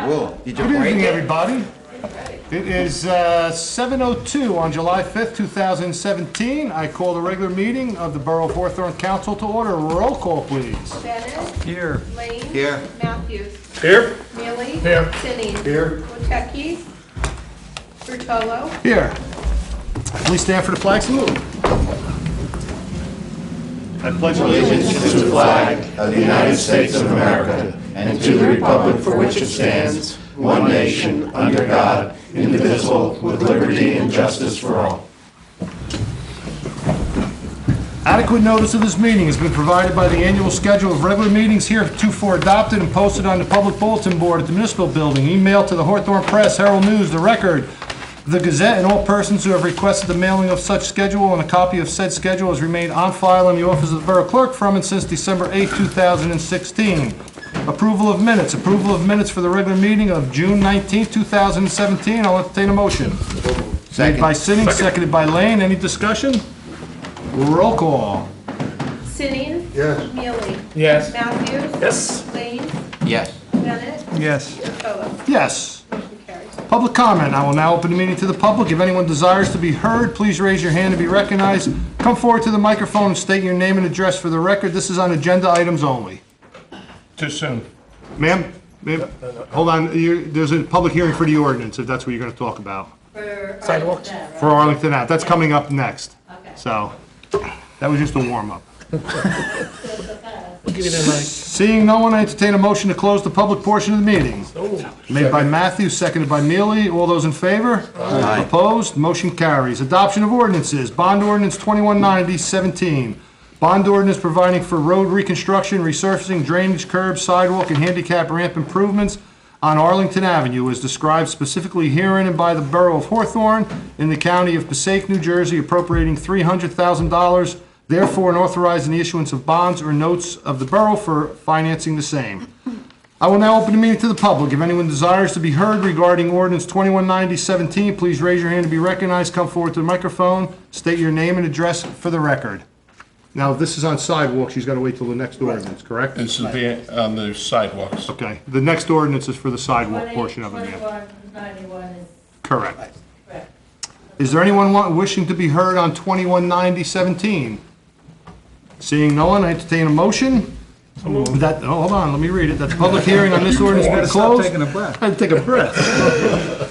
Will, did you Good break evening, it? everybody. It is 7:02 on July 5th, 2017. I call the regular meeting of the Borough of Hawthorne Council to order. Roll call, please. Bennett. Here. Lane. Here. Matthews. Here. Mealy. Here. Sinning. Here. Wotecki. Bertolo. Here. Please stand for the flag salute. I pledge Allegiance to the flag of the United States of America and to the republic for which it stands, one nation, under God, indivisible, with liberty and justice for all. Adequate notice of this meeting has been provided by the annual schedule of regular meetings heretofore adopted and posted on the public bulletin board at the municipal building, emailed to the Hawthorne Press, Herald News, The Record, The Gazette, and all persons who have requested the mailing of such schedule, and a copy of said schedule has remained on file in the office of the Borough Clerk from and since December 8, 2016. Approval of minutes. Approval of minutes for the regular meeting of June 19, 2017. I'll entertain a motion. Made by Sinning, seconded by Lane. Any discussion? Roll call. Sinning. Yes. Mealy. Yes. Matthews. Yes. Lane. Yes. Bennett. Yes. Bertolo. Yes. Motion carries. Public comment. I will now open the meeting to the public. If anyone desires to be heard, please raise your hand to be recognized. Come forward to the microphone and state your name and address for the record. This is on agenda items only. Too soon. Ma'am, hold on. There's a public hearing for the ordinance, if that's what you're going to talk about. For Sidewalks? Arlington, right? For Arlington Ave. That's coming up next. Okay. So, that was just a warm-up. We'll give you the mic. Seeing no one, I entertain a motion to close the public portion of the meeting. Made by Matthews, seconded by Mealy. All those in favor? Aye. Opposed? Motion carries. Adoption of ordinances. Bond ordinance 2190-17. Bond ordinance providing for road reconstruction, resurfacing, drainage, curbs, sidewalk, and handicap ramp improvements on Arlington Avenue as described specifically herein and by the Borough of Hawthorne in the County of Passaic, New Jersey, appropriating $300,000, therefore, and authorizing the issuance of bonds or notes of the borough for financing the same. I will now open the meeting to the public. If anyone desires to be heard regarding ordinance 2190-17, please raise your hand to be recognized. Come forward to the microphone. State your name and address for the record. Now, if this is on sidewalks, she's got to wait till the next ordinance, correct? This will be on the sidewalks. Okay. The next ordinance is for the sidewalk portion of it, ma'am. 2191 is Correct. correct. Is there anyone wishing to be heard on 2190-17? Seeing no one, I entertain a motion. That, hold on, let me read it. That the public hearing on this ordinance be closed. taking a breath. I had to take a breath.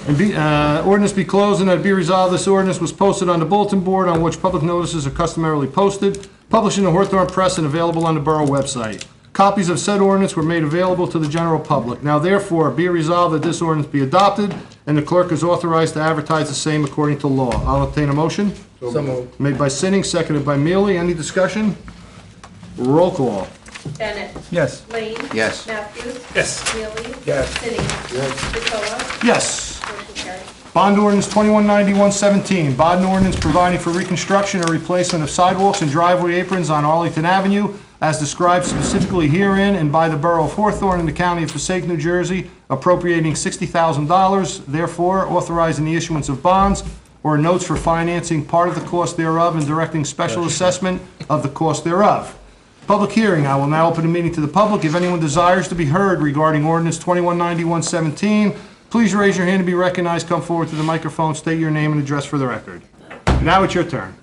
And ordinance be closed, and that it be resolved, this ordinance was posted on the bulletin board on which public notices are customarily posted, published in the Hawthorne Press and available on the borough website. Copies of said ordinance were made available to the general public. Now therefore, be resolved that this ordinance be adopted, and the clerk is authorized to advertise the same according to law. I'll entertain a motion. So moved. Made by Sinning, seconded by Mealy. Any discussion? Roll call. Bennett. Yes. Lane. Yes. Matthews. Yes. Mealy. Yes. Sinning. Bertolo. Yes. Motion carries. Bond ordinance 2191-17, bond ordinance providing for reconstruction or replacement of sidewalks and driveway aprons on Arlington Avenue, as described specifically herein and by the Borough of Hawthorne in the County of Passaic, New Jersey, appropriating $60,000, therefore authorizing the issuance of bonds or notes for financing part of the cost thereof and directing special assessment of the cost thereof. Public hearing. I will now open the meeting to the public. If anyone desires to be heard regarding ordinance 2191-17, please raise your hand to be recognized. Come forward to the microphone. State your name and address for the record. Now it's your turn.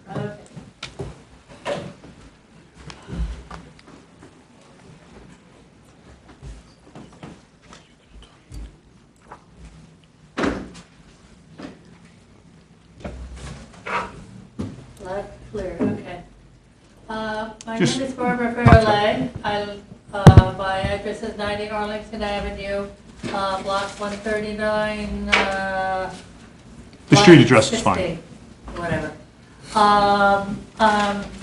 Loud, clear, okay. My Just- name is Barbara Fairley. My address is 90 Arlington Avenue, block 139. The street address is fine. 50, whatever. My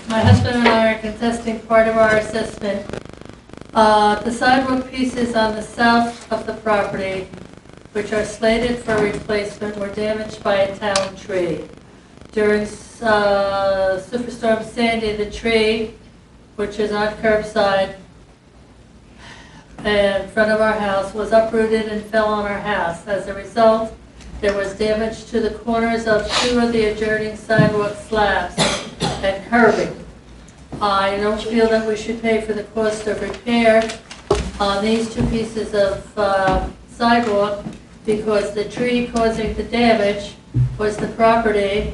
husband and I are contesting part of our assessment. The sidewalk pieces on the south of the property, which are slated for replacement, were damaged by a town tree. During Superstorm Sandy, the tree, which is on curbside in front of our house, was uprooted and fell on our house. As a result, there was damage to the corners of two of the adjoining sidewalk slabs and curbing. I don't feel that we should pay for the cost of repair on these two pieces of sidewalk because the tree causing the damage was the property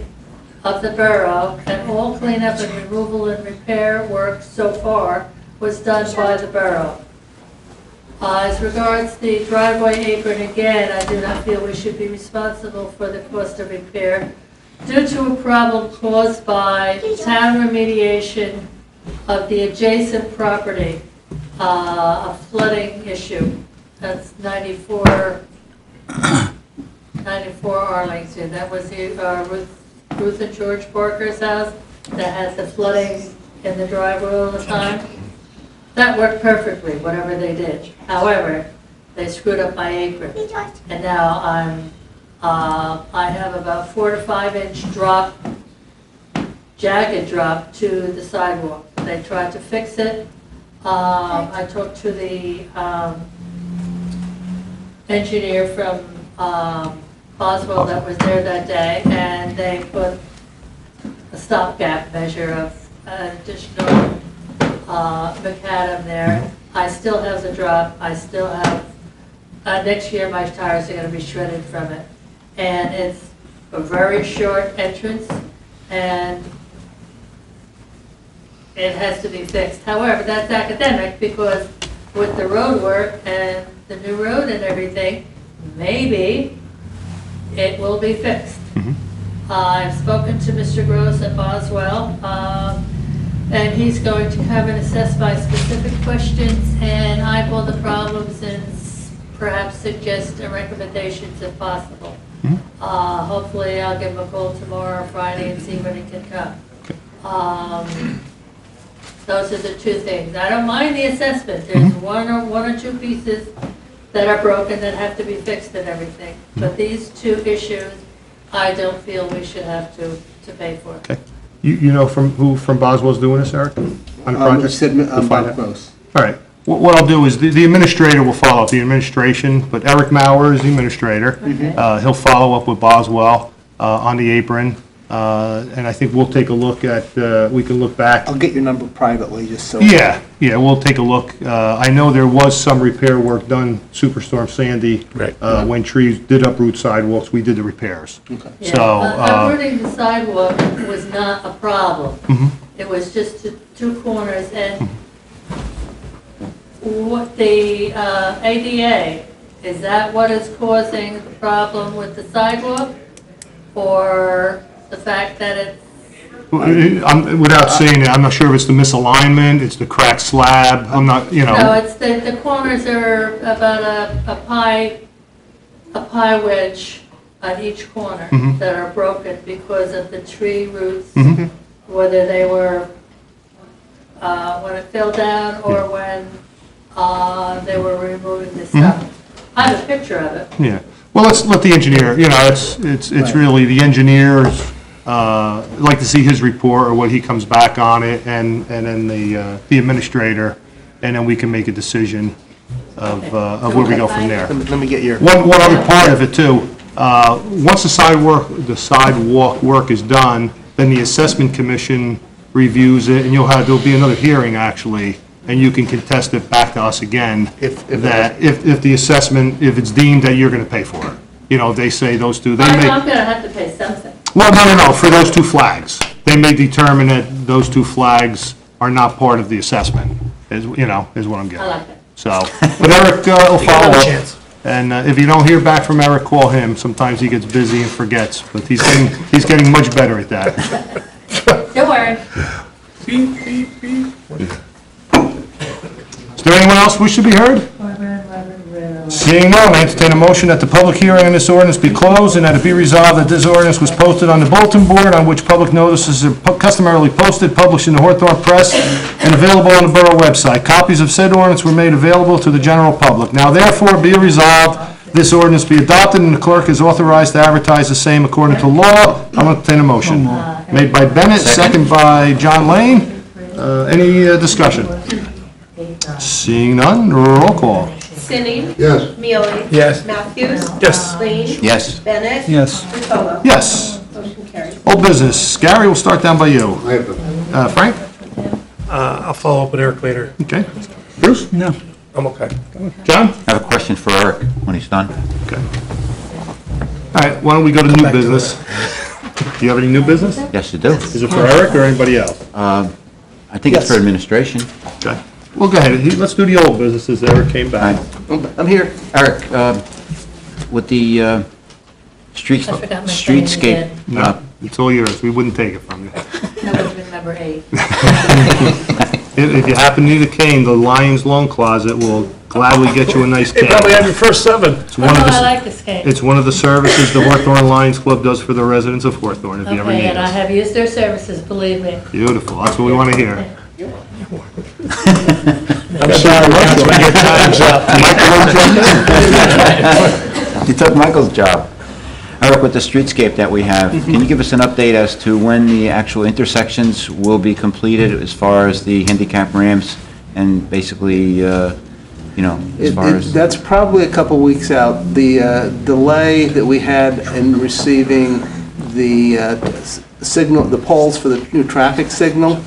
of the borough, and all cleanup and removal and repair work so far was done by the borough. As regards the driveway apron, again, I do not feel we should be responsible for the cost of repair due to a problem caused by town remediation of the adjacent property, a flooding issue. That's 94 Arlington. That was Ruth and George Parker's house that had the flooding in the driveway all the time. That worked perfectly, whatever they did. However, they screwed up my apron. And now I have about 4 to 5 inch drop, jagged drop to the sidewalk. They tried to fix it. I talked to the engineer from Boswell that was there that day, and they put a stopgap measure of additional macadam there. I still have the drop. I still have, next year my tires are going to be shredded from it. And it's a very short entrance, and it has to be fixed. However, that's academic because with the road work and the new road and everything, maybe it will be fixed. I've spoken to Mr. Gross at Boswell, and he's going to come and assess my specific questions and eyeball the problems and perhaps suggest recommendations if possible. Hopefully I'll give him a call tomorrow or Friday and see when he can come. Those are the two things. I don't mind the assessment. There's one or two pieces that are broken that have to be fixed and everything. But these two issues, I don't feel we should have to pay for. Okay. You know from Boswell's doing this, Eric? On the project? You said We'll find Bob out. Gross. All right. What I'll do is the administrator will follow up, the administration, but Eric Maurer is the administrator. He'll follow up with Boswell on the apron, and I think we'll take a look at, we can look back. I'll get your number privately, just so. Yeah, we'll take a look. I know there was some repair work done, Superstorm Sandy. Right. When trees did uproot sidewalks, we did the repairs. Okay. Yeah, So, uprooting the sidewalk was not a problem. It was just two corners, and what the ADA, is that what is causing the problem with the sidewalk? Or the fact that it's, Without saying it, I'm not sure if it's the misalignment, it's the cracked slab, I'm not, no, it's the corners are about a pie wedge on each corner that are broken because of the tree roots, whether they were, when it fell down or when they were removing the stuff. I have a picture of it. Yeah, well, let's let the engineer, it's really the engineers, like to see his report or what he comes back on it, and then the administrator, and then we can make a decision of where we go from there. Let me get your. One other part of it too, once the sidewalk work is done, then the assessment commission reviews it, and there'll be another hearing actually, and you can contest it back to us again. If the assessment, if it's deemed that you're gonna pay for it. They say those two, I'm gonna have to pay something. well, no, for those two flags. They may determine that those two flags are not part of the assessment, is what I'm getting. I like that. So, but Eric will follow another up. chance. And if you don't hear back from Eric, call him. Sometimes he gets busy and forgets, but he's getting much better at that. Don't worry. Beep, beep, beep. Is there anyone else wish to be heard? Seeing none, I entertain a motion that the public hearing on this ordinance be closed and that it be resolved that this ordinance was posted on the bulletin board on which public notices are customarily posted, published in the Hawthorne Press, and available on the borough website. Copies of said ordinance were made available to the general public. Now therefore be it resolved, this ordinance be adopted and the clerk is authorized to advertise the same according to law. I'll entertain a motion. Made by Bennett, second by John Lane. Any discussion? Seeing none, roll call. Sinning. Yes. Mealy. Yes. Matthews. Yes. Lane. Yes. Bennett. Yes. Ruffalo. Yes. Motion carries. Old business. Gary, we'll start down by you. I have a Frank? I'll follow up with Eric later. Okay. Bruce? No. I'm okay. John? I have a question for Eric when he's done. Okay. All right, why don't we go to new business? Do you have any new business? Yes, you do. Is it for Eric or anybody else? I think it's for Yes. administration. Okay. Well, go ahead. Let's do the old businesses. Eric came back. I'm here. Eric, with the streets, I forgot my pen streetscape, again. No, it's all yours. We wouldn't take it from you. That would have been number 8. If you happen to need a cane, the Lions Loan Closet will gladly get you a nice They cane. probably have your first 7. It's Oh, one of I the, like this game. it's one of the services the Hawthorne Lions Club does for the residents of Hawthorne, if you ever Okay, need and I us. have used their services, believe me. Beautiful. That's what we want to hear. I'm sorry, Councilman, your time's up. You took Michael's job. Eric, with the streetscape that we have, can you give us an update as to when the actual intersections will be completed as far as the handicap ramps and basically, as far as... That's probably a couple weeks out. The delay that we had in receiving the signal, the poles for the new traffic signal,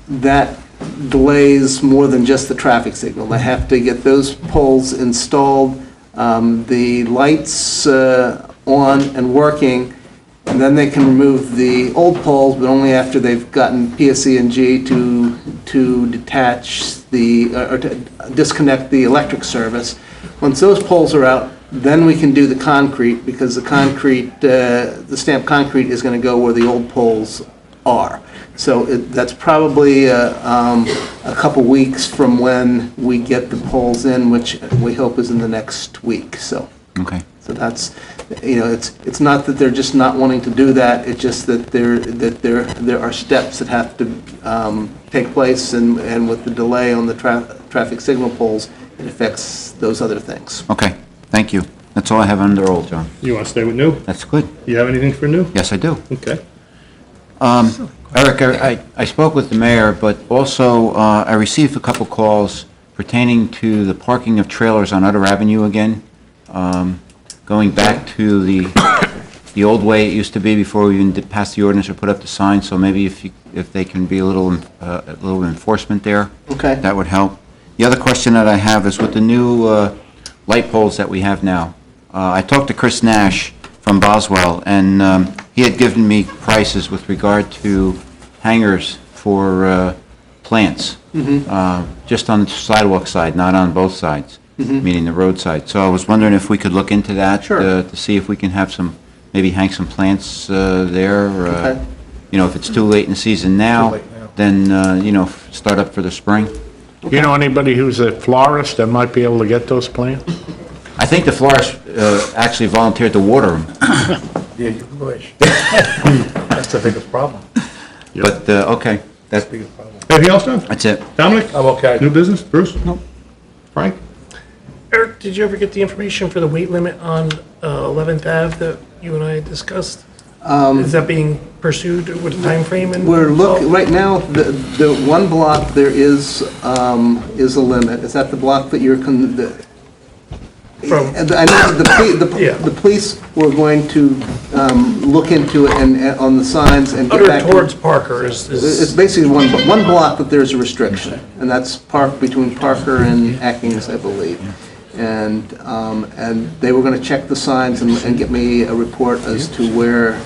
that delays more than just the traffic signal. They have to get those poles installed, the lights on and working, and then they can remove the old poles, but only after they've gotten PSE&G to detach or to disconnect the electric service. Once those poles are out, then we can do the concrete, because the concrete, the stamped concrete is going to go where the old poles are. So that's probably a couple weeks from when we get the poles in, which we hope is in the next week. So Okay. that's, it's not that they're just not wanting to do that. It's just that there are steps that have to take place, and with the delay on the traffic signal poles, it affects those other things. Okay, thank you. That's all I have under old, John. You want to stay with new? That's good. You have anything for new? Yes, I do. Okay. Eric, I spoke with the mayor, but also I received a couple calls pertaining to the parking of trailers on Utter Avenue again, going back to the old way it used to be before we even did pass the ordinance or put up the sign. So maybe if they can be a little enforcement there, Okay. that would help. The other question that I have is with the new light poles that we have now. I talked to Chris Nash from Boswell, and he had given me prices with regard to hangers for plants, just on the sidewalk side, not on both sides, meaning the roadside. So I was wondering if we could look into that. Sure. To see if we can have maybe hang some plants there. Okay. If it's too late in the season now, then, start up for the spring. You know anybody who's a florist that might be able to get those plants? I think the florist actually volunteered to water them, Yeah, you wish. That's the biggest problem. but, okay, that's Biggest problem. Anything else, John? that's it. Dominic? I'm okay. New business? Bruce? No. Frank? Eric, did you ever get the information for the weight limit on 11th Ave that you and I had discussed? Is that being pursued with a time frame? We're looking, right now, the one block there is a limit. Is that the block that you're, From, and I know Yeah. the police were going to look into it and on the signs and get under back. towards Parker It's is, basically one block that there's a restriction, and that's between Parker and Atkins, I believe. And they were going to check the signs and get me a report as to where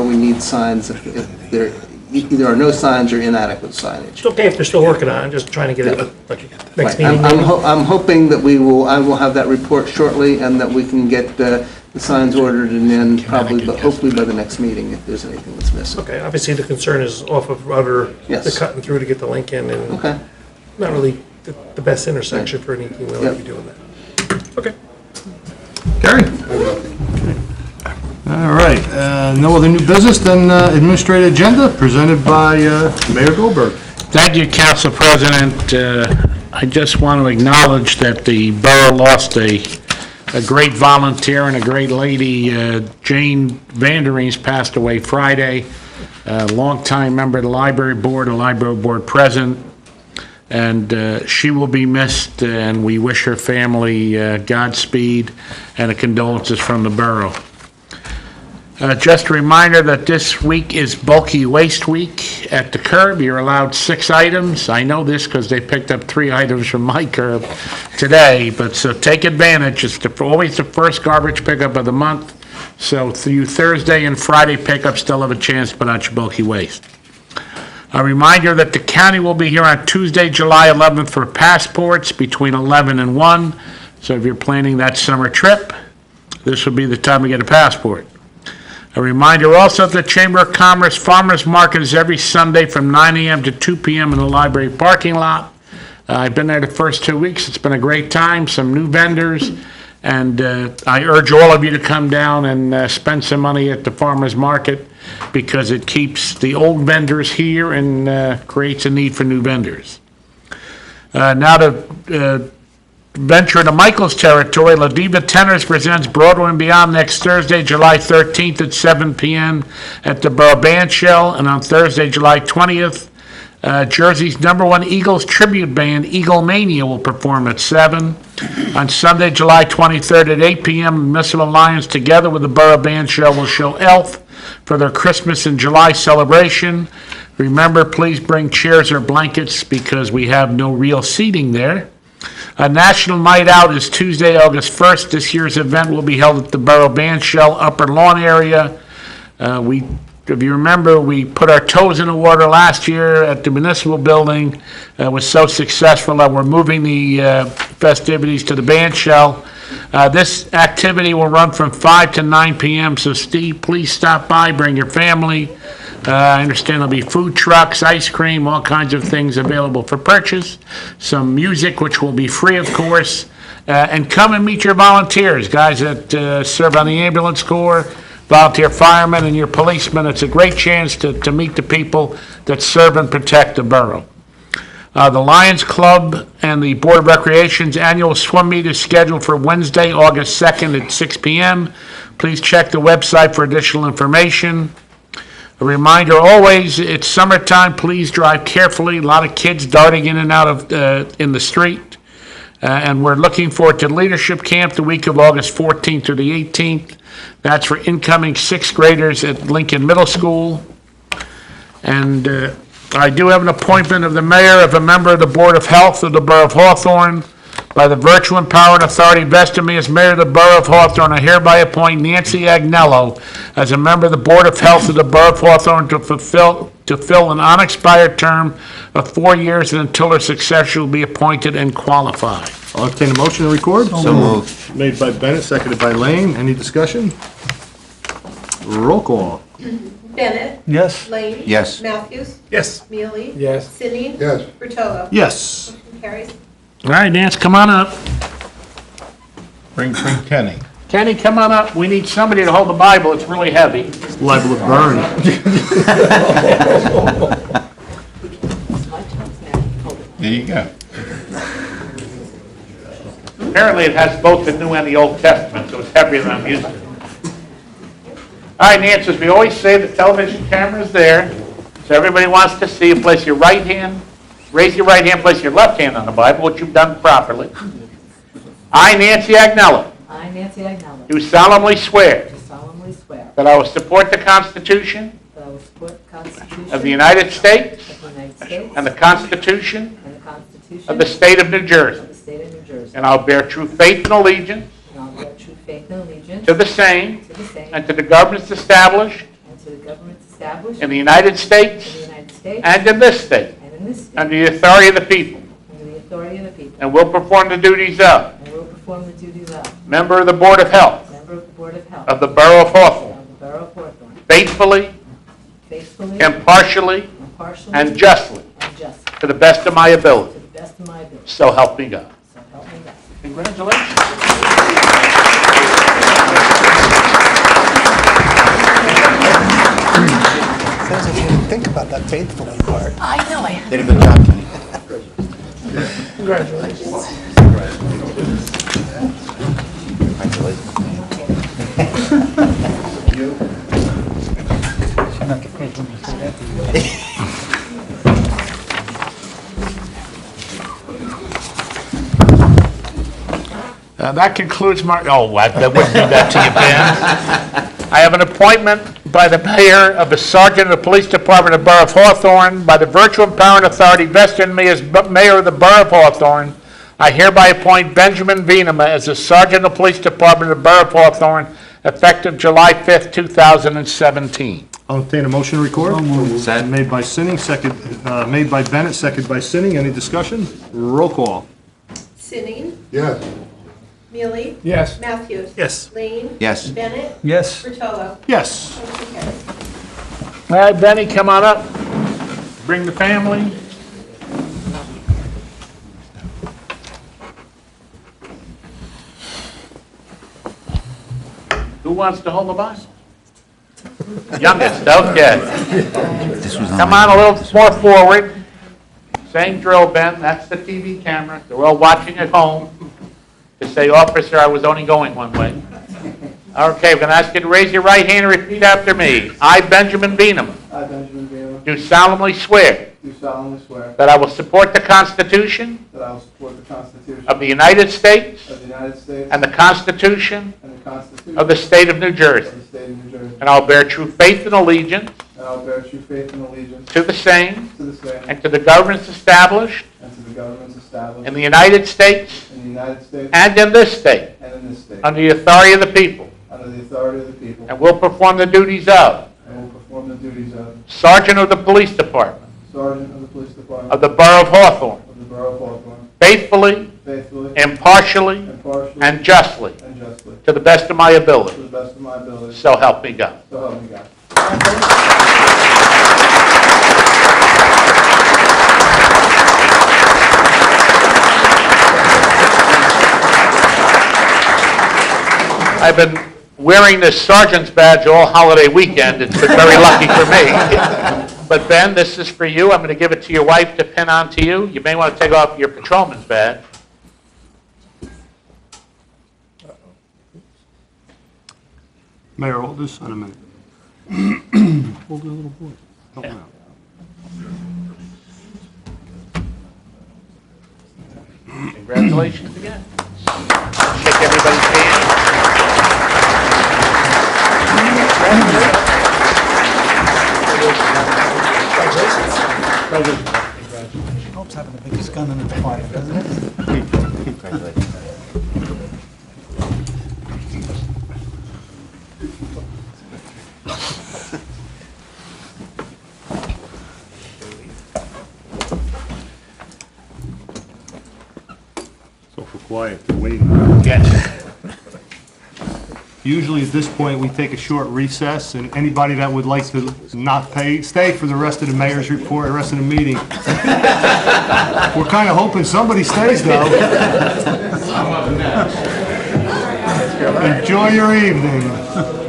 we need signs, if there either are no signs or inadequate signage. it's okay if they're still working on it, I'm just trying to get it, like, next Right. meeting. I'm hoping that I will have that report shortly, and that we can get the signs ordered and in probably, but hopefully by the next meeting, if there's anything that's missing. Okay, obviously the concern is off of Utter, Yes. the cutting through to get the link in, and Okay. not really the best intersection for anything we Yep. like to be doing that. Okay. Gary? All right, no other new business, then administrative agenda presented by Mayor Goldberg. Thank you, Council President. I just want to acknowledge that the borough lost a great volunteer and a great lady. Jane Vandereen's passed away Friday, a longtime member of the library board president, and she will be missed, and we wish her family Godspeed and condolences from the borough. Just a reminder that this week is bulky waste week at the curb. You're allowed 6 items. I know this because they picked up 3 items from my curb today, but so take advantage. It's always the first garbage pickup of the month. So through Thursday and Friday pickup, still have a chance to put out your bulky waste. A reminder that the county will be here on Tuesday, July 11th for passports between 11 and 1. So if you're planning that summer trip, this would be the time to get a passport. A reminder also that the Chamber of Commerce Farmers Market is every Sunday from 9 a.m. to 2 p.m. in the library parking lot. I've been there the first 2 weeks. It's been a great time, some new vendors, and I urge all of you to come down and spend some money at the farmers market because it keeps the old vendors here and creates a need for new vendors. Now to venture into Michael's territory, La Diva Tenors presents Broadway and Beyond next Thursday, July 13th at 7 p.m. at the Borough Band Shell, and on Thursday, July 20th, Jersey's #1 Eagles tribute band, Eagle Mania, will perform at 7. On Sunday, July 23rd at 8 p.m., Municipal Alliance, together with the Borough Band Shell, will show Elf for their Christmas in July celebration. Remember, please bring chairs or blankets because we have no real seating there. A National Night Out is Tuesday, August 1st. This year's event will be held at the Borough Band Shell Upper Lawn area. If you remember, we put our toes in the water last year at the municipal building. It was so successful that we're moving the festivities to the band shell. This activity will run from 5 to 9 p.m., so Steve, please stop by, bring your family. I understand there'll be food trucks, ice cream, all kinds of things available for purchase. Some music, which will be free, of course. And come and meet your volunteers, guys that serve on the ambulance corps, volunteer firemen, and your policemen. It's a great chance to meet the people that serve and protect the borough. The Lions Club and the Board of Recreation's annual swim meet is scheduled for Wednesday, August 2nd at 6 p.m. Please check the website for additional information. A reminder always, it's summertime, please drive carefully. A lot of kids darting in and out of in the street. And we're looking forward to Leadership Camp the week of August 14th through the 18th. That's for incoming 6th graders at Lincoln Middle School. And I do have an appointment of the mayor of a member of the Board of Health of the Borough of Hawthorne. By the virtue and power and authority vested in me as mayor of the Borough of Hawthorne, I hereby appoint Nancy Agnello as a member of the Board of Health of the Borough of Hawthorne to fill an unexpired term of 4 years and until her successor will be appointed and qualified. I'll entertain a motion to record. So moved. Made by Bennett, seconded by Lane. Any discussion? Roll call. Bennett. Yes. Lane. Yes. Matthews. Yes. Mealy. Yes. Sinning. Yes. Ruttolo. Yes. Motion carries. All right, Nance, come on up. Bring Kenny. Kenny, come on up. We need somebody to hold the Bible. It's really heavy. Liable to burn. There you go. Apparently, it has both the New and the Old Testament, so it's heavier than I'm used to. All right, Nance, as we always say, the television camera is there, so everybody wants to see you. Place your right hand, raise your right hand, place your left hand on the Bible, which you've done properly. I, Nancy Agnello, I, Nancy Agnello, do solemnly swear do solemnly swear that I will support the Constitution that I will support the Constitution of the United States of the United States and the Constitution and the Constitution of the State of New Jersey, of the State of New Jersey, and I'll bear true faith and allegiance and I'll bear true faith and allegiance to the same to the same and to the governments established and to the governments established in the United in States the United States and in this state, and in this state, under the authority of the people, under the authority of the people, and will perform the duties of and will perform the duties of member of the Board of Health member of the Board of Health of the Borough of Hawthorne, of the Borough of Hawthorne, faithfully, faithfully, impartially, impartially, and justly, and justly, to the best of my ability. to the best of my ability. So help me God. So help me God. Congratulations. Sounds like you didn't think about that faithfully part. I know I Did a good job, Kenny. Congratulations. That concludes my, that wouldn't do that to you, Ben. I have an appointment by the mayor of a sergeant of the police department of the Borough of Hawthorne. By the virtue and power and authority vested in me as mayor of the Borough of Hawthorne, I hereby appoint Benjamin Venema as a sergeant of the police department of the Borough of Hawthorne, effective July 5th, 2017. I'll entertain a motion to record. Second. Made by Sinning, made by Bennett, second by Sinning. Any discussion? Roll call. Sinning, Yes. Mealy. Yes. Matthews. Yes. Lane. Yes. Bennett. Yes. Fratello. Yes. Motion carries. All right, Benny, come on up. Bring the family. Who wants to hold the Bible? Youngest, okay. This was Come on a little more forward. Same drill, Ben. That's the TV camera. They're all watching at home. To say, officer, I was only going one way. Okay, we're going to ask you to raise your right hand and repeat after me. I, Benjamin Venema, I, Benjamin Gale, do solemnly swear do solemnly swear that I will support the Constitution that I will support the Constitution of the United States of the United States and the Constitution and the Constitution of the State of New Jersey, of the State of New Jersey, and I will bear true faith and allegiance and I will bear true faith and allegiance to the same to the same and to the governments established and to the governments established in the United States in the United States and in this state, and in this state, under the authority of the people, under the authority of the people, and will perform the duties of and will perform the duties of Sergeant of the Police Department Sergeant of the Police Department of the Borough of Hawthorne, of the Borough of Hawthorne, faithfully, faithfully, impartially, impartially, and justly, and justly, to the best of my to ability. the best of my ability, So help me God. so help me God. I've been wearing this sergeant's badge all holiday weekend. It's been very lucky for me. But Ben, this is for you. I'm going to give it to your wife to pin on to you. You may want to take off your patrolman's badge. Mayor, hold this on a minute. Hold the little boy. Help him out. Congratulations again. Shake everybody's hand. Hope's having the biggest gun in the department, doesn't it? So for quiet, they're waiting. Yes. Usually at this point, we take a short recess, and anybody that would like to not stay for the rest of the mayor's report, the rest of the meeting. We're kind of hoping somebody stays, though. Enjoy your evening.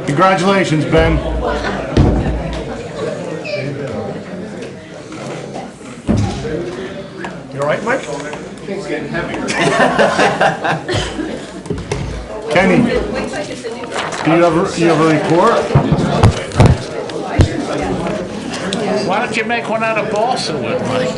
Congratulations, Ben. You all right, Mike? Kenny, Wait till I get the new one. you have a report? Why don't you make one out of balsa wood, Mike?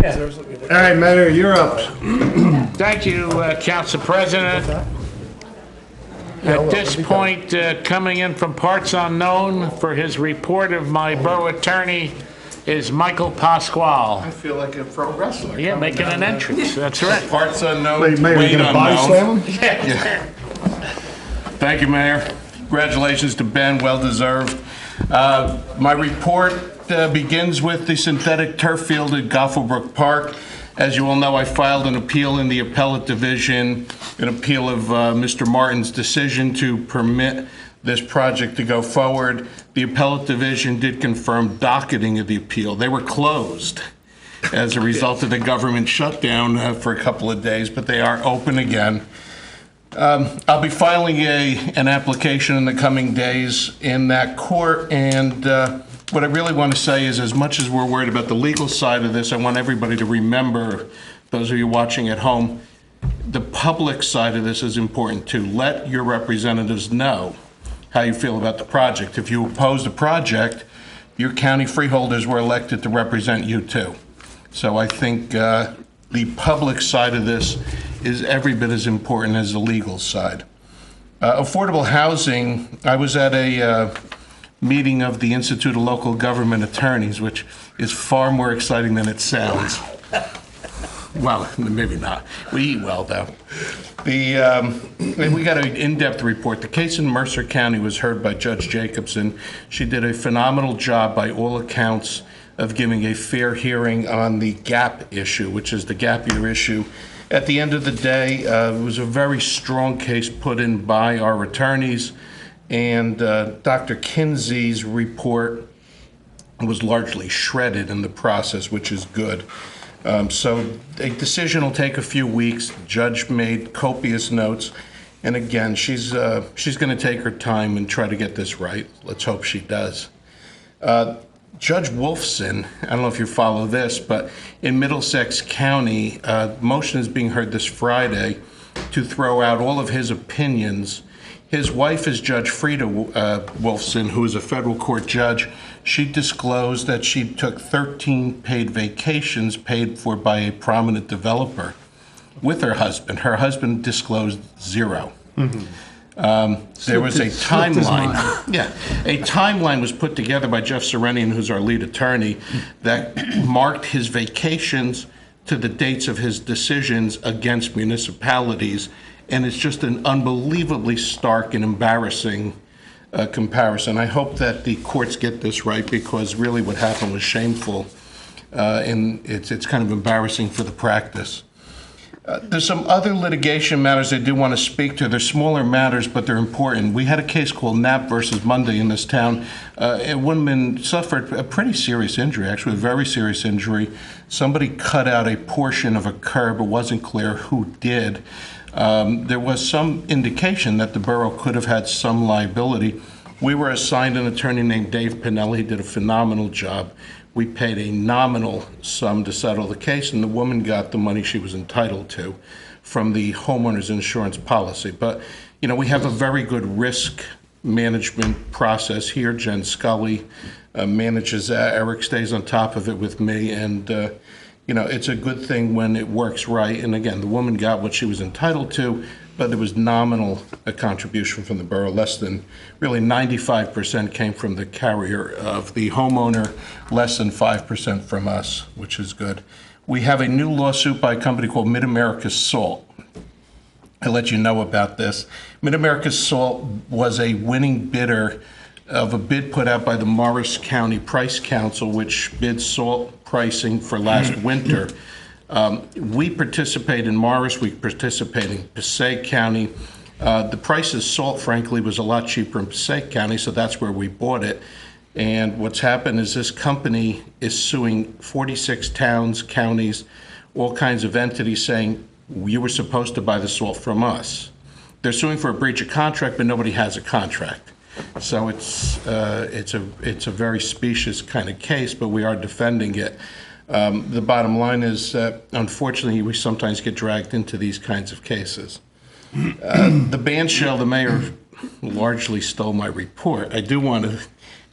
All right, Mayor, you're up. Thank you, Council President. At this point, coming in from parts unknown for his report of my borough attorney is Michael Pasquale. I feel like a pro wrestler. Yeah, making an entrance, that's right. Parts unknown, Wait, Mayor, you weight gonna body unknown. slam him? Thank you, Mayor. Congratulations to Ben, well deserved. My report begins with the synthetic turf field at Goffelbrook Park. As you all know, I filed an appeal in the appellate division, an appeal of Mr. Martin's decision to permit this project to go forward. The appellate division did confirm docketing of the appeal. They were closed as a result of the government shutdown for a couple of days, but they are open again. I'll be filing an application in the coming days in that court, and what I really want to say is, as much as we're worried about the legal side of this, I want everybody to remember, those of you watching at home, the public side of this is important too. Let your representatives know how you feel about the project. If you oppose the project, your county freeholders were elected to represent you too. So I think the public side of this is every bit as important as the legal side. Affordable housing, I was at a meeting of the Institute of Local Government Attorneys, which is far more exciting than it sounds. Well, maybe not. We eat well, though. We got an in-depth report. The case in Mercer County was heard by Judge Jacobson. She did a phenomenal job by all accounts of giving a fair hearing on the gap issue, which is the gap year issue. At the end of the day, it was a very strong case put in by our attorneys, and Dr. Kinsey's report was largely shredded in the process, which is good. So a decision will take a few weeks. The judge made copious notes, and again, she's going to take her time and try to get this right. Let's hope she does. Judge Wolfson, I don't know if you follow this, but in Middlesex County, motion is being heard this Friday to throw out all of his opinions. His wife is Judge Frida Wolfson, who is a federal court judge. She disclosed that she took 13 paid vacations paid for by a prominent developer with her husband. Her husband disclosed 0. There was a timeline. Yeah, a timeline was put together by Jeff Serenian, who's our lead attorney, that marked his vacations to the dates of his decisions against municipalities, and it's just an unbelievably stark and embarrassing comparison. I hope that the courts get this right, because really what happened was shameful, and it's kind of embarrassing for the practice. There's some other litigation matters I do want to speak to. They're smaller matters, but they're important. We had a case called Knapp versus Monday in this town. A woman suffered a pretty serious injury, actually a very serious injury. Somebody cut out a portion of a curb. It wasn't clear who did. There was some indication that the borough could have had some liability. We were assigned an attorney named Dave Pinelli. He did a phenomenal job. We paid a nominal sum to settle the case, and the woman got the money she was entitled to from the homeowner's insurance policy. But, you know, we have a very good risk management process here. Jen Scully manages that. Eric stays on top of it with me, and you know, it's a good thing when it works right. And again, the woman got what she was entitled to, but it was nominal a contribution from the borough. Less than, really 95% came from the carrier of the homeowner, less than 5% from us, which is good. We have a new lawsuit by a company called Mid-America Salt. I'll let you know about this. Mid-America Salt was a winning bidder of a bid put out by the Morris County Price Council, which bids salt pricing for last winter. We participate in Morris, we participate in Passaic County. The price of salt, frankly, was a lot cheaper in Passaic County, so that's where we bought it. And what's happened is this company is suing 46 towns, counties, all kinds of entities, saying, you were supposed to buy the salt from us. They're suing for a breach of contract, but nobody has a contract. So it's a very specious kind of case, but we are defending it. The bottom line is that, unfortunately, we sometimes get dragged into these kinds of cases. The band shell, the mayor largely stole my report. I do want to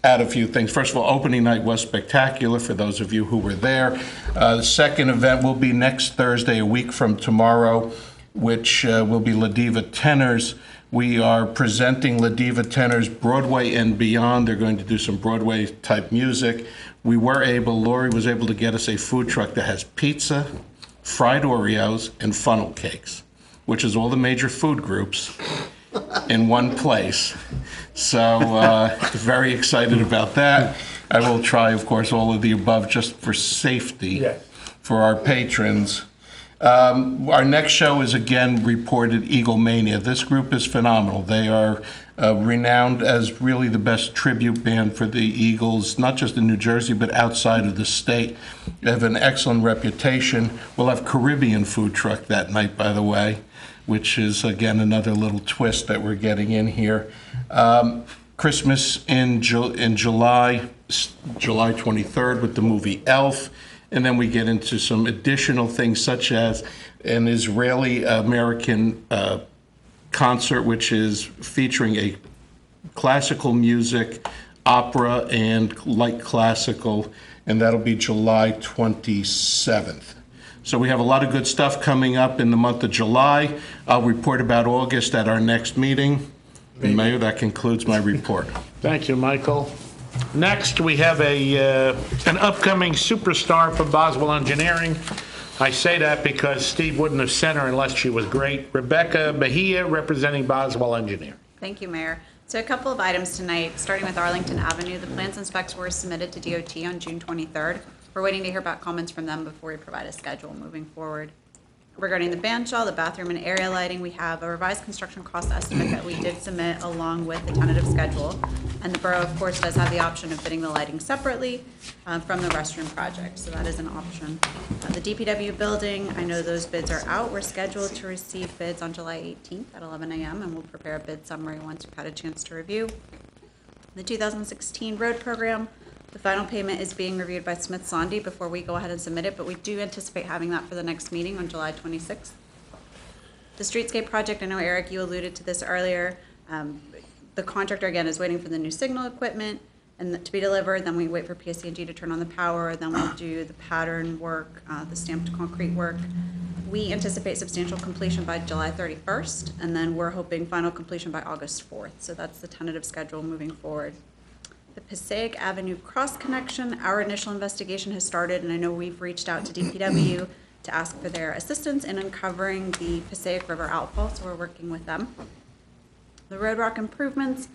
add a few things. First of all, opening night was spectacular for those of you who were there. The second event will be next Thursday, a week from tomorrow, which will be La Diva Tenors. We are presenting La Diva Tenors Broadway and beyond. They're going to do some Broadway-type music. Lori was able to get us a food truck that has pizza, fried Oreos, and funnel cakes, which is all the major food groups in one place. So very excited about that. I will try, of course, all of the above just for safety for our patrons. Our next show is again reported Eagle Mania. This group is phenomenal. They are renowned as really the best tribute band for the Eagles, not just in New Jersey, but outside of the state. They have an excellent reputation. We'll have Caribbean food truck that night, by the way, which is, again, another little twist that we're getting in here. Christmas in July 23rd with the movie Elf. And then we get into some additional things such as an Israeli-American concert, which is featuring a classical music, opera, and light classical, and that'll be July 27th. So we have a lot of good stuff coming up in the month of July. I'll report about August at our next meeting. And Mayor, that concludes my report. Thank you, Michael. Next, we have an upcoming superstar for Boswell Engineering. I say that because Steve wouldn't have sent her unless she was great. Rebecca Bahia, representing Boswell Engineering. Thank you, Mayor. So a couple of items tonight, starting with Arlington Avenue. The plans and specs were submitted to DOT on June 23rd. We're waiting to hear back comments from them before we provide a schedule moving forward. Regarding the band shell, the bathroom and area lighting, we have a revised construction cost estimate that we did submit along with the tentative schedule. And the borough, of course, does have the option of bidding the lighting separately from the restroom project, so that is an option. The DPW building, I know those bids are out. We're scheduled to receive bids on July 18th at 11 a.m., and we'll prepare a bid summary once we've had a chance to review. The 2016 road program, the final payment is being reviewed by Smith Sondy before we go ahead and submit it, but we do anticipate having that for the next meeting on July 26th. The streetscape project, I know, Eric, you alluded to this earlier. The contractor, again, is waiting for the new signal equipment and to be delivered. Then we wait for PSC&G to turn on the power. Then we'll do the pattern work, the stamped concrete work. We anticipate substantial completion by July 31st, and then we're hoping final completion by August 4th. So that's the tentative schedule moving forward. The Passaic Avenue cross connection, our initial investigation has started, and I know we've reached out to DPW to ask for their assistance in uncovering the Passaic River outfall, so we're working with them. The road rock improvements,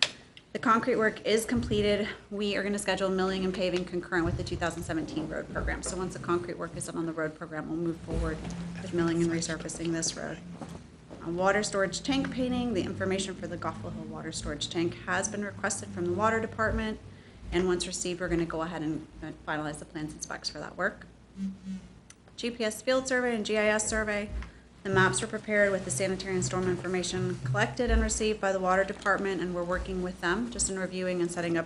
the concrete work is completed. We are going to schedule milling and paving concurrent with the 2017 road program. So once the concrete work is done on the road program, we'll move forward with milling and resurfacing this road. Water storage tank painting, the information for the Goffle Hill water storage tank has been requested from the water department, and once received, we're going to go ahead and finalize the plans and specs for that work. GPS field survey and GIS survey, the maps are prepared with the sanitary and storm information collected and received by the water department, and we're working with them just in reviewing and setting up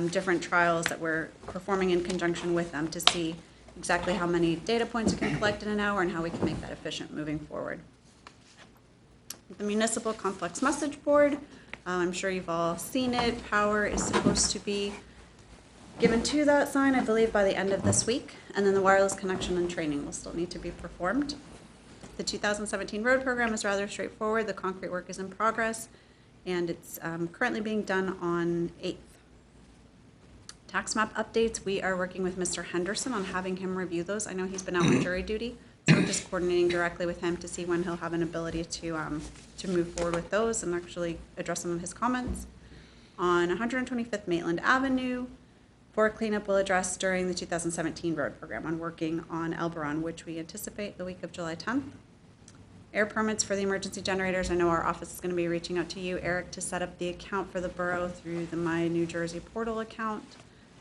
different trials that we're performing in conjunction with them to see exactly how many data points we can collect in an hour and how we can make that efficient moving forward. The municipal complex message board, I'm sure you've all seen it. Power is supposed to be given to that sign, I believe, by the end of this week, and then the wireless connection and training will still need to be performed. The 2017 road program is rather straightforward. The concrete work is in progress, and it's currently being done on 8th. Tax map updates, we are working with Mr. Henderson on having him review those. I know he's been out on jury duty, so we're just coordinating directly with him to see when he'll have an ability to move forward with those and actually address some of his comments. On 125th Maitland Avenue, for cleanup will address during the 2017 road program on working on Elberon, which we anticipate the week of July 10th. Air permits for the emergency generators. I know our office is going to be reaching out to you, Eric, to set up the account for the borough through the My New Jersey portal account.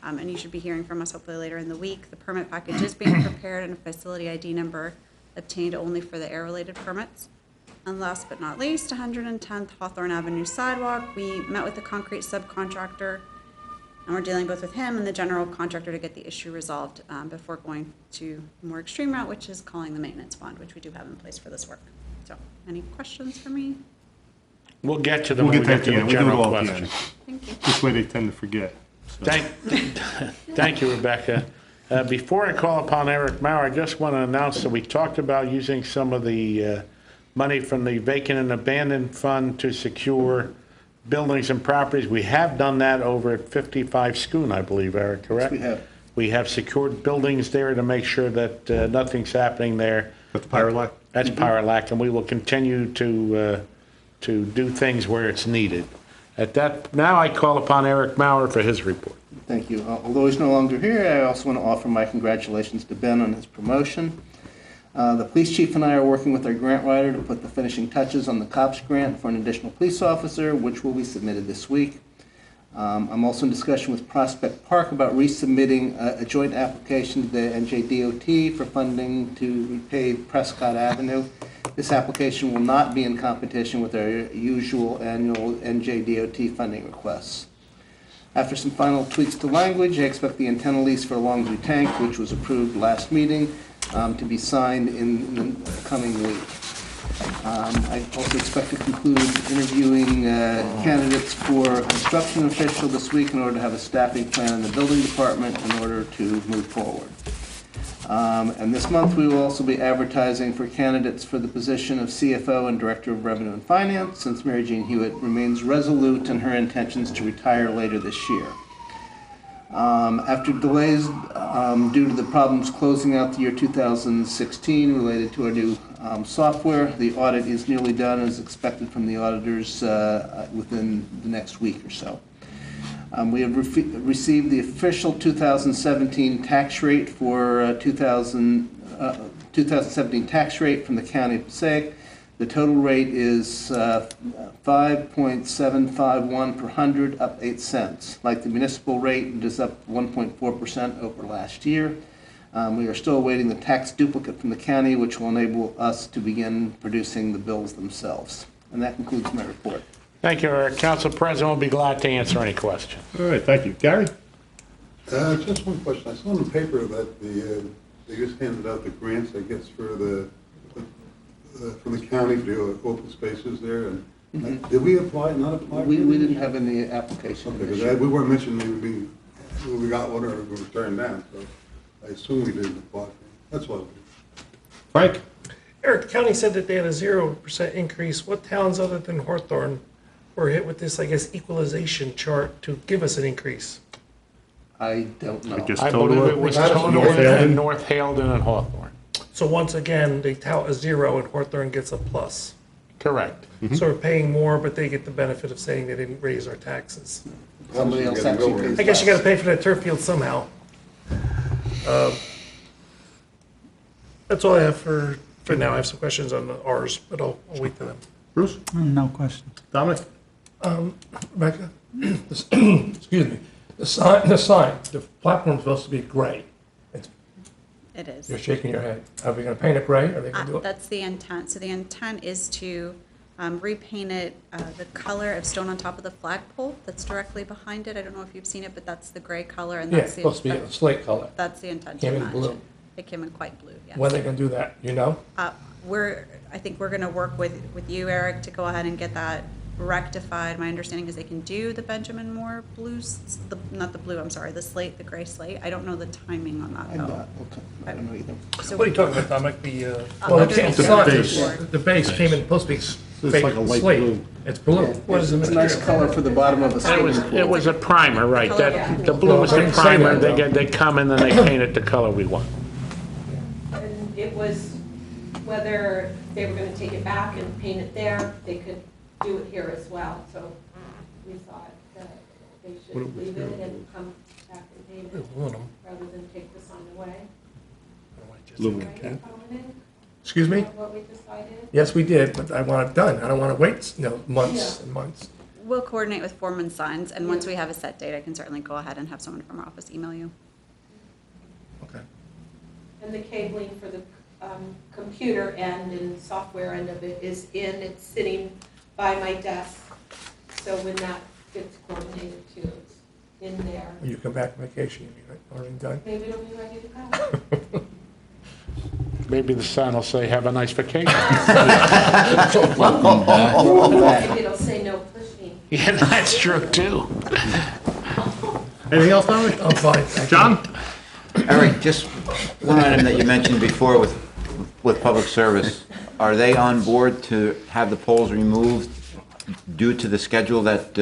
And you should be hearing from us hopefully later in the week. The permit package is being prepared and a facility ID number obtained only for the air-related permits. And last but not least, 110th Hawthorne Avenue sidewalk. We met with the concrete subcontractor, and we're dealing both with him and the general contractor to get the issue resolved before going to a more extreme route, which is calling the maintenance bond, which we do have in place for this work. So, any questions for me? We'll get to them when we get to the general question. Thank you. This way they tend to forget. Thank you, Rebecca. Before I call upon Eric Mauer, I just want to announce that we talked about using some of the money from the vacant and abandoned fund to secure buildings and properties. We have done that over at 55 Schoon, I believe, Eric, correct? we have. We have secured buildings there to make sure that nothing's happening there. That's Pirate. That's Pirate, and we will continue to do things where it's needed. Now I call upon Eric Mauer for his report. Thank you. Although he's no longer here, I also want to offer my congratulations to Ben on his promotion. The police chief and I are working with our grant writer to put the finishing touches on the COPS grant for an additional police officer, which will be submitted this week. I'm also in discussion with Prospect Park about resubmitting a joint application to the NJDOT for funding to repave Prescott Avenue. This application will not be in competition with our usual annual NJDOT funding requests. After some final tweaks to language, I expect the antenna lease for Longview Tank, which was approved last meeting, to be signed in the coming week. I also expect to conclude interviewing candidates for construction official this week in order to have a staffing plan in the building department in order to move forward. And this month, we will also be advertising for candidates for the position of CFO and Director of Revenue and Finance, since Mary Jean Hewitt remains resolute in her intentions to retire later this year. After delays due to the problems closing out the year 2016 related to our new software, the audit is nearly done as expected from the auditors within the next week or so. We have received the official 2017 tax rate for 2017 tax rate from the County of Passaic. The total rate is 5.751 per hundred, up 8 cents. Like the municipal rate, it is up 1.4% over last year. We are still awaiting the tax duplicate from the county, which will enable us to begin producing the bills themselves. And that concludes my report. Thank you, Eric. Council President will be glad to answer any questions. All right, thank you. Gary? Just one question. I saw in the paper that they just handed out the grants, I guess, for from the county for the open spaces there. And did we apply, not apply? We didn't have any application. Okay, because we weren't mentioning we got one or we were turned down, so I assume we didn't apply. That's what. Frank? Eric, the county said that they had a 0% increase. What towns other than Hawthorne were hit with this, I guess, equalization chart to give us an increase? I don't know. I believe it was total in North Haledon and Hawthorne. So once again, they tout a 0 and Hawthorne gets a plus. Correct. So we're paying more, but they get the benefit of saying they didn't raise our taxes. Somebody else actually pays. I guess you got to pay for that turf field somehow. That's all I have for now. I have some questions on ours, but I'll wait for them. Bruce? No question. Dominic? Rebecca, excuse me, the platform's supposed to be gray. It is. You're shaking your head. Are we gonna paint it gray, or are they gonna do it? That's the intent. So the intent is to repaint it the color of stone on top of the flagpole that's directly behind it. I don't know if you've seen it, but that's the gray color, and Yeah, that's it's supposed to be a slate color. That's the intent. Came to in match blue. it. It came in quite blue, yes. When are they gonna do that, you know? I think we're gonna work with you, Eric, to go ahead and get that rectified. My understanding is they can do the Benjamin Moore blues, not the blue, I'm sorry, the slate, the gray slate. I don't know the timing on that, though. I don't know either. So What are you talking about, Dominic? Well, underneath the base came in, supposed to be It's like a light slate. blue. It's blue. What is the It's a nice material? color for the bottom of a swimming pool. It was a primer, right? That, the blue was I the didn't say primer. that, They come and then they paint it the color we want. And it was whether they were gonna take it back and paint it there, they could do it here as well. So we thought that they should leave it and come back and paint it rather than take the sign away. Right, Dominic? Excuse me? What we decided? Yes, we did, but I want it done. I don't wanna wait, months and months. we'll coordinate with Foreman Signs, and once we have a set date, I can certainly go ahead and have someone from our office email you. Okay. And the cabling for the computer end and software end of it is it's sitting by my desk. So when that gets coordinated too, it's in there. When you come back from vacation, you mean, right? Already done? Maybe it'll be ready to go. Maybe the sign will say, "Have a nice vacation." Maybe it'll say no pushing. Yeah, that's true, too. Anything else, Dominic? I'm fine, thank you. John? Eric, just one item that you mentioned before with public service. Are they on board to have the poles removed due to the schedule that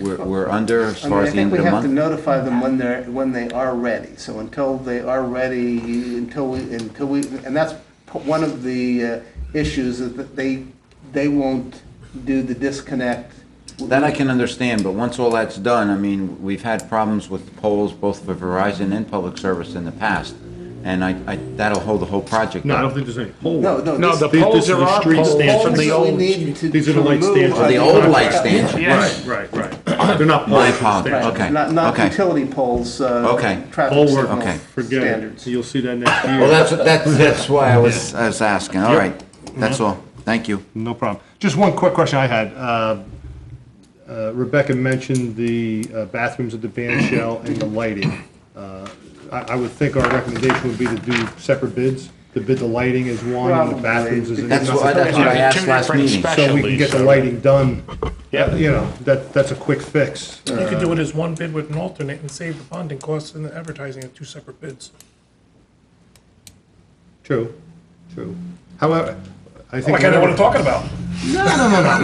we're under as far as the end of the I think we have to month? notify them when they are ready. So until they are ready, until we, and that's one of the issues is that they won't do the disconnect. That I can understand, but once all that's done, I mean, we've had problems with poles both for Verizon and public service in the past, and that'll hold the whole project No, I up. don't think there's any poles. No, No, the These- poles this is are the our street poles stand from from the we old. need to These are the light remove stands. Oh, the old light stands. Yes. Right. They're not My poles. apologies. they're Okay. Not Okay. utility poles, Okay. traffic Pole work, signal Okay. forget it. standards. You'll see that next year. Well, that's why I was asking. All right, that's all. Thank you. No problem. Just one quick question I had. Rebecca mentioned the bathrooms at the band shell and the lighting. I would think our recommendation would be to do separate bids, to bid the lighting as one and the bathrooms as That's another. what I asked last meeting. So we can get the lighting done. You know, that's a quick fix. You could do it as one bid with an alternate and save the bonding costs and the advertising at two separate bids. True. However, I think. Like I know what I'm talking about. No.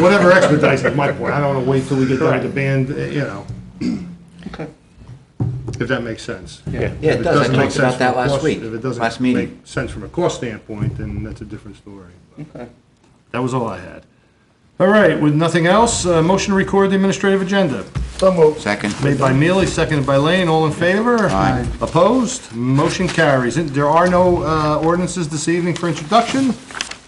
Whatever expedites is my point. I don't want to wait till we get done with the band, you know. Okay. If that makes sense. Yeah, If it does. I doesn't make talked sense about from that a last cost- week, If it last doesn't meeting. make sense from a cost standpoint, then that's a different story. Okay. That was all I had. All right, with nothing else, motion to record the administrative agenda. So moved. Second. Made by Mealy, seconded by Lane, all in favor? Aye. Opposed? Motion carries. There are no ordinances this evening for introduction.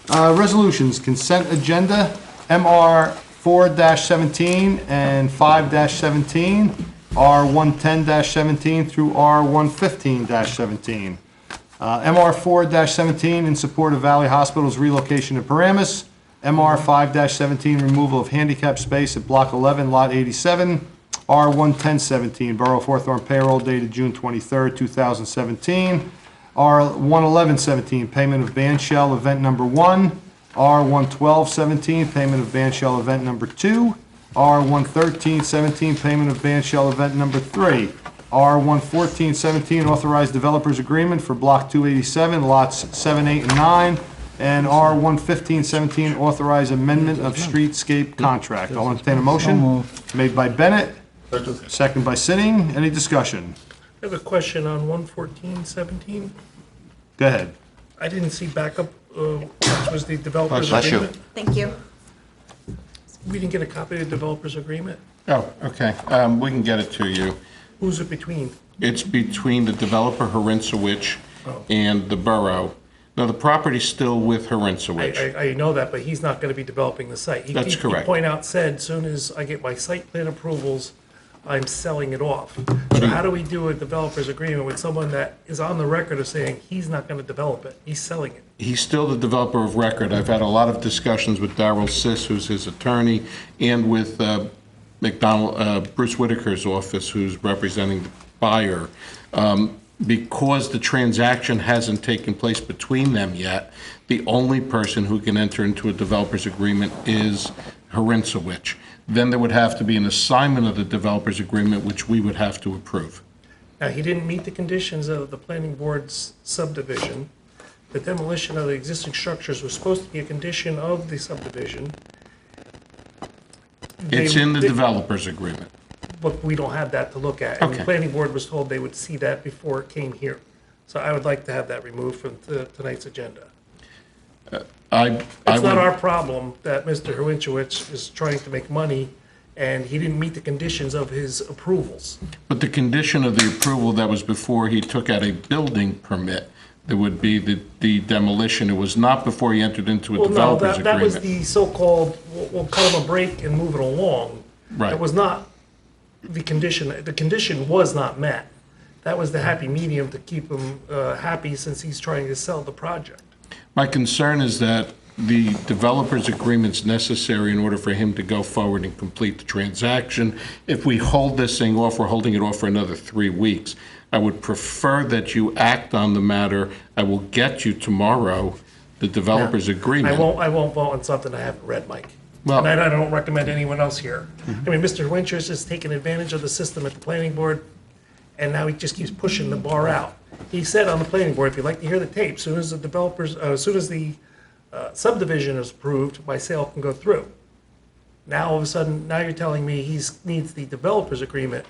Resolutions, consent agenda, MR 4-17 and 5-17, R 110-17 through R 115-17. MR 4-17 in support of Valley Hospital's relocation to Paramus. MR 5-17 removal of handicap space at Block 11, Lot 87. R 110-17 Borough of Hawthorne payroll dated June 23rd, 2017. R 111-17 payment of band shell event number 1. R 112-17 payment of band shell event number 2. R 113-17 payment of band shell event number 3. R 114-17 authorized developers agreement for Block 287, lots 7, 8, and 9. And R 115-17 authorized amendment of streetscape contract. I'll entertain a motion. Made by Bennett, second by Sitting. Any discussion? I have a question on 114-17. Go ahead. I didn't see backup, which was the developer's Bless you. agreement. Thank you. We didn't get a copy of the developer's agreement. Oh, okay. We can get it to you. Who's it between? It's between the developer Harinsowicz and the borough. Now, the property's still with Harinsowicz. I know that, but he's not gonna be developing the site. That's correct. Said, soon as I get my site plan approvals, I'm selling it off. So how do we do a developer's agreement with someone that is on the record of saying he's not gonna develop it, he's selling it? He's still the developer of record. I've had a lot of discussions with Darrell Siss, who's his attorney, and with Bruce Whitaker's office, who's representing the buyer. Because the transaction hasn't taken place between them yet, the only person who can enter into a developer's agreement is Harinsowicz. Then there would have to be an assignment of the developer's agreement, which we would have to approve. Now, he didn't meet the conditions of the planning board's subdivision. The demolition of the existing structures was supposed to be a condition of the subdivision. It's in the developer's agreement. But we don't have that to look at. And the Okay. planning board was told they would see that before it came here. So I would like to have that removed from tonight's agenda. I It's not would- our problem that Mr. Hruinchewicz is trying to make money and he didn't meet the conditions of his approvals. But the condition of the approval that was before he took out a building permit, there would be the demolition. It was not before he entered into a Well, no, developer's that was agreement. the so-called, we'll cut him a break and move it along. Right. That was not the condition. The condition was not met. That was the happy medium to keep him happy since he's trying to sell the project. My concern is that the developer's agreement's necessary in order for him to go forward and complete the transaction. If we hold this thing off, we're holding it off for another 3 weeks. I would prefer that you act on the matter. I will get you tomorrow the developer's agreement. I won't vote on something I haven't read, Mike. Well- And I don't recommend anyone else here. I mean, Mr. Winchester is taking advantage of the system at the planning board, and now he just keeps pushing the bar out. He said on the planning board, if you'd like to hear the tape, soon as the developers, as soon as the subdivision is approved, my sale can go through. Now, all of a sudden, now you're telling me he needs the developer's agreement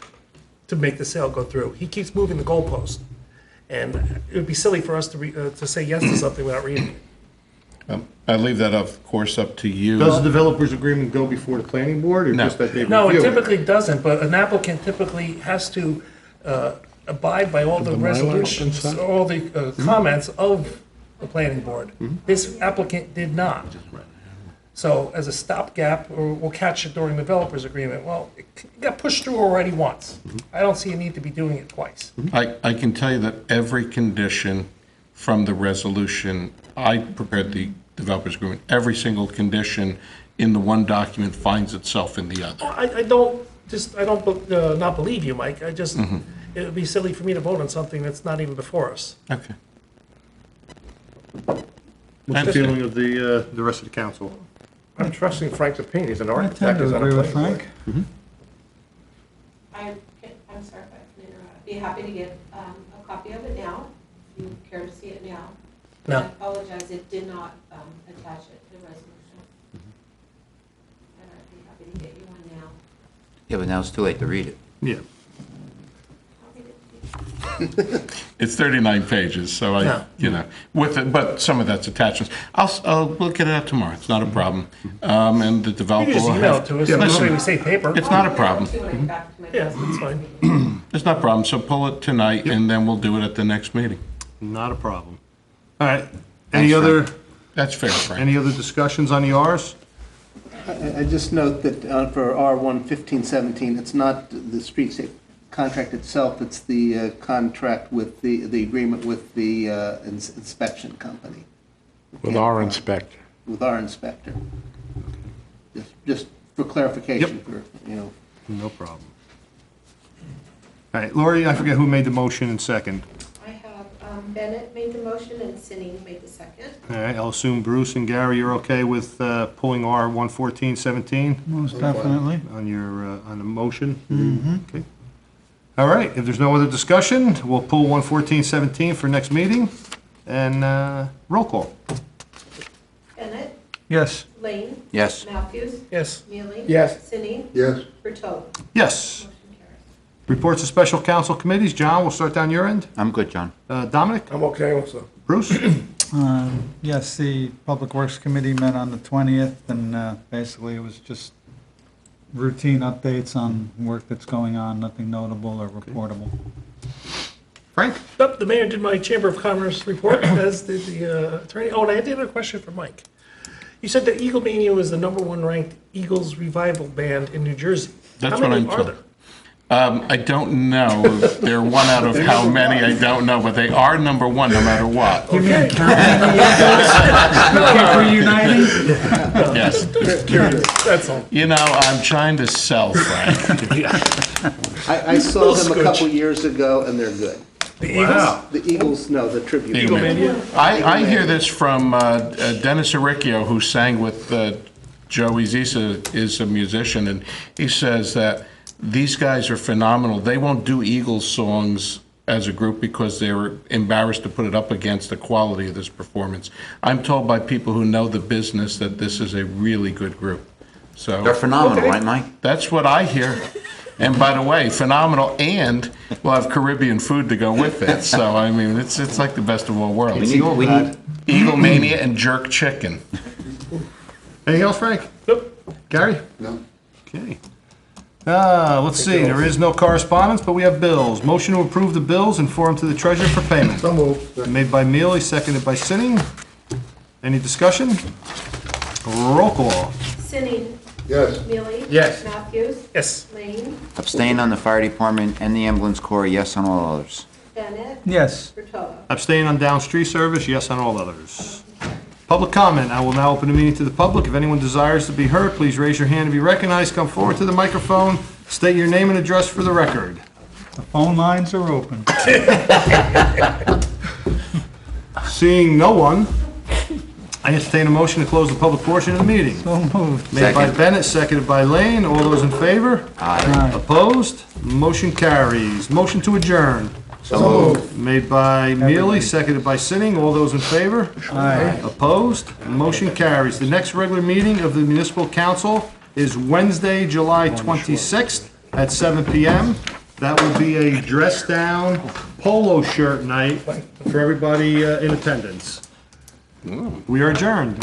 to make the sale go through. He keeps moving the goalpost. And it would be silly for us to say yes to something without reading it. I leave that, of course, up to you. Does the developer's agreement go before the planning board, or No. just that they No, it review it? typically doesn't, but an applicant typically has to abide by all the resolutions, all the comments of the planning board. This applicant did not. So as a stopgap, or we'll catch it during the developer's agreement, well, it got pushed through already once. I don't see a need to be doing it twice. I can tell you that every condition from the resolution, I prepared the developer's agreement, every single condition in the one document finds itself in the other. I don't not believe you, Mike. I just, it would be silly for me to vote on something that's not even before us. Okay. What's the feeling of the rest of the council? I'm trusting Frank's opinion. He's an I architect. tend to He's on a agree with planning Frank. board. I'm sorry if I can interrupt. Be happy to get a copy of it now, if you care to see it now. No. I apologize, it did not attach it to the resolution. And I'd be happy to get you one now. Yeah, but now it's too late to read it. Yeah. It's 39 pages, so No. with it, but some of that's attachments. We'll get it out tomorrow. It's not a problem. And the You developer can just will email it have. to us, Yeah, that way listen, we save paper. It's not a problem. Yeah, that's fine. It's not a problem. So pull it tonight, and then we'll do it at the next meeting. Not a problem. All right. Any Thanks, other, That's fair, Frank. any other discussions on the Rs? I just note that for R1-1517, it's not the street safe contract itself, it's the contract with the agreement with the inspection company. With our inspector. With our inspector. Just for clarification, No problem. All right, Lori, I forget who made the motion and second. I have Bennett made the motion and Sinning made the second. All right, I'll assume Bruce and Gary, you're okay with pulling R11417 Most definitely. on your, on the motion? Okay. All right, if there's no other discussion, we'll pull 11417 for next meeting, and roll call. Bennett, Yes. Lane, Yes. Matthews, Yes. Neely. Yes. Sinning, Yes, Bertolo. Yes. Motion carries. Reports of special council committees. John, we'll start down your end. I'm good, John. Dominic? I'm okay also. Bruce? Yes, the Public Works Committee met on the 20th, and basically it was just routine updates on work that's going on, nothing notable or reportable. Frank? Yep, the mayor did my Chamber of Commerce report, as did the attorney. Oh, and I did have a question for Mike. You said that Eagle Mania was the #1 ranked Eagles revival band in New Jersey. That's How what many I'm are told. there? I don't know. They're one out of how many, I don't know, but they are #1 no matter what. You mean counting the Eagles? Keep reuniting? Yes. Curious, that's all. I'm trying to sell, Frank. I saw them a couple years ago, and they're good. The Eagles? The Eagles, no, the tribute. Eagle Mania. I hear this from Dennis Aricchio, who sang with Joey Zisa, is a musician, and he says that these guys are phenomenal. They won't do Eagles songs as a group because they're embarrassed to put it up against the quality of this performance. I'm told by people who know the business that this is a really good group. They're So phenomenal, right, Mike? that's what I hear. And by the way, phenomenal, and we'll have Caribbean food to go with it. So, I mean, it's like the best of all worlds. We need, Eagle Mania and jerk chicken. Anything else, Frank? Nope. Gary? no, Okay. Let's see, there is no correspondence, but we have bills. Motion to approve the bills and forward them to the treasurer for payment. So moved. Made by Mealy, seconded by Sinning. Any discussion? Roll call. Sinning, yes, Neely. Yes. Matthews, Yes. Lane, abstain on the fire department and the ambulance corps, yes on all others. Bennett, Yes. Bertolo. Abstain on down street service, yes on all others. Public comment, I will now open the meeting to the public. If anyone desires to be heard, please raise your hand to be recognized. Come forward to the microphone, state your name and address for the record. The phone lines are open. Seeing no one, I entertain a motion to close the public portion of the meeting. So moved. Made by Second. Bennett, seconded by Lane. All those in favor? Aye. Opposed? Motion carries. Motion to adjourn. So moved. Made by Mealy, seconded by Sitting. All those in favor? Aye. Opposed? Motion carries. The next regular meeting of the municipal council is Wednesday, July 26th at 7 PM. That will be a dress-down polo shirt night for everybody in attendance. We are adjourned.